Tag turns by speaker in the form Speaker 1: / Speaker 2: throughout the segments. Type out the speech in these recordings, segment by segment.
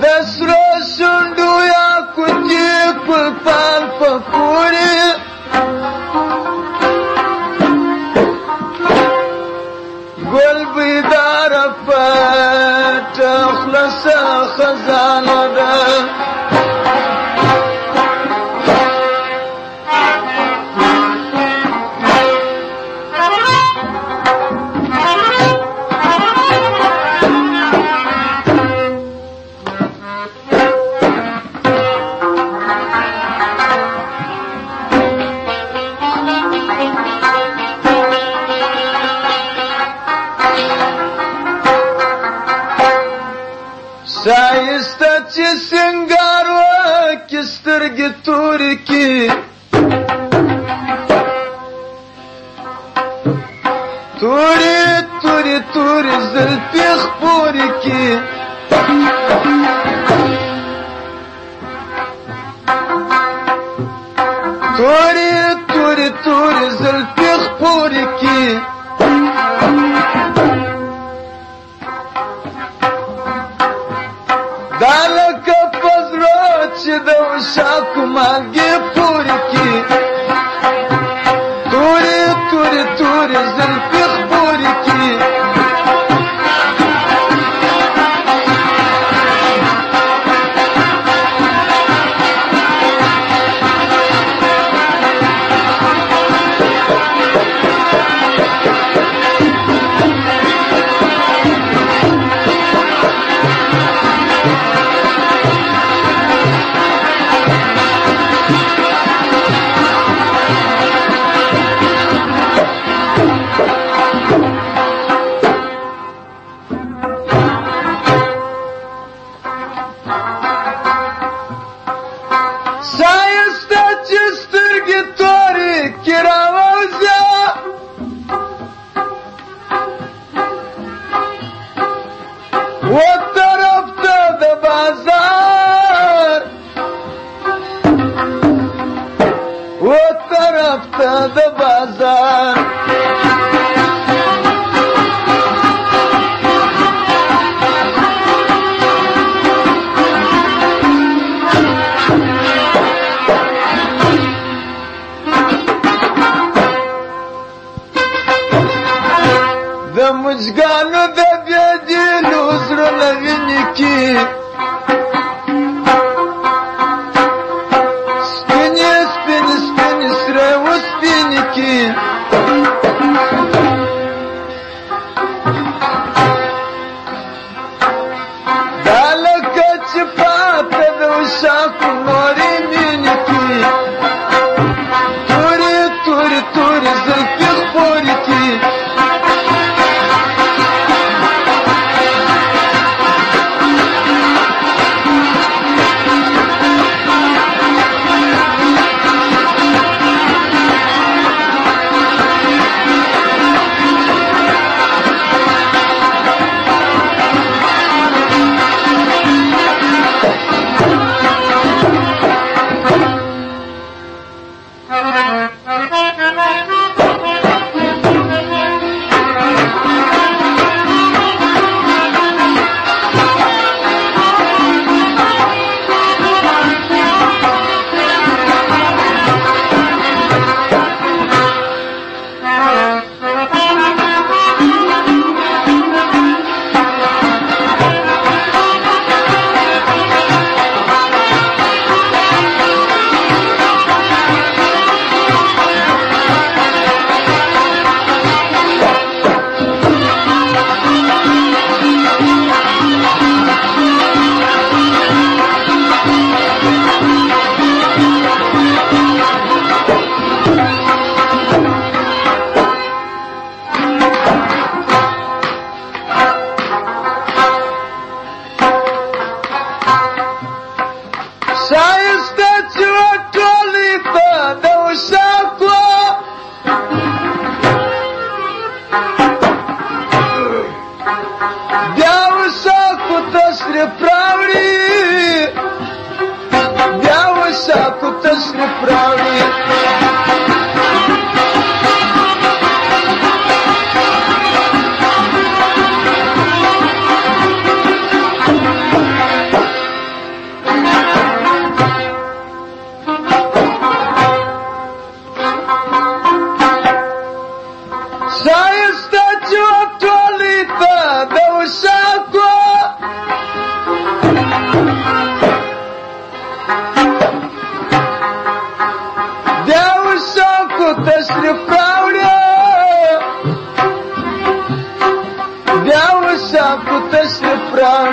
Speaker 1: د سرو شونډو یا کوچي ګلپان په پورې ګل بیداره پټه خلاصه خزانه ده شایسته چې سنگار وکړي سترګې تورې کړي تورې تورې تورې زلفې خپورې کړي تورې تورې تورې زلفې خپورې کړي دا لکه په زړه چې د وشاکو مالګې پورې کړي تورې تورې تورې زلفې خپورې کړي شایسته چې سترګې تورې کړي راوځه و طرف ته د بازار و طرف ته د بازار د مجګانو د بېدیلو زړونه وینې کې سپینې سپینې سپینې سرې وسپینې کې دا لکه چې پاته د وشاکو نورې مینې کې تورې تورې تورې زلفې خپورې کې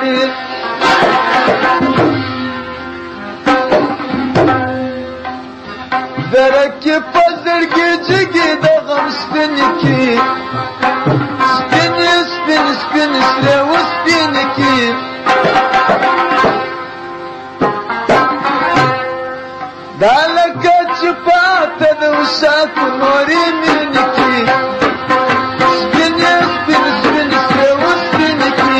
Speaker 1: کړي درکې په زړګي جګې د غم سپینې کې سپینې سپینې سپینې سرې وسپینې کې دا لکه چې پاته د وشاکو نورې مینې کې سپینې سپینې سپینې سرې وسپینې کې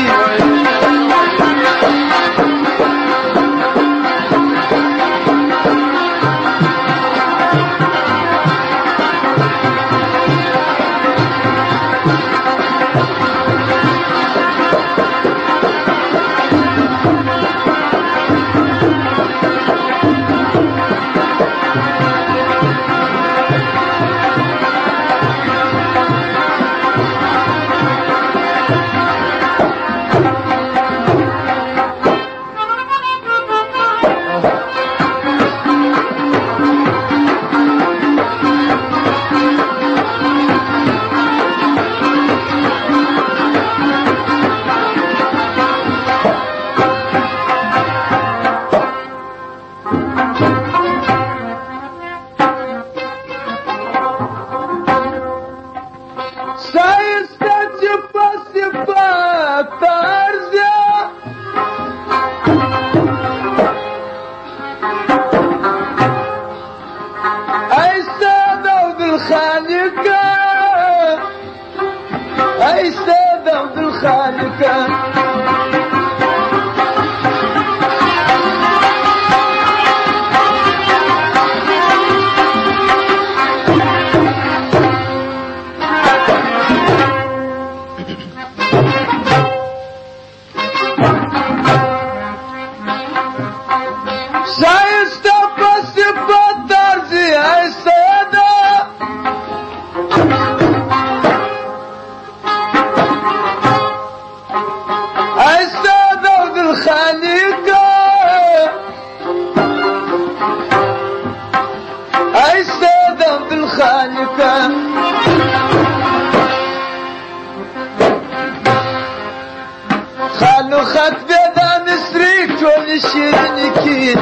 Speaker 1: خالو خط بيدا مصري كل شيرين كين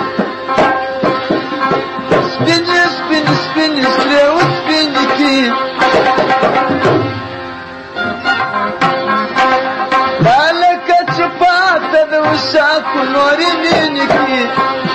Speaker 1: سبيني سبيني سبيني سري وسبيني كين مالك تشبات ذو الشاك ونوري ميني كين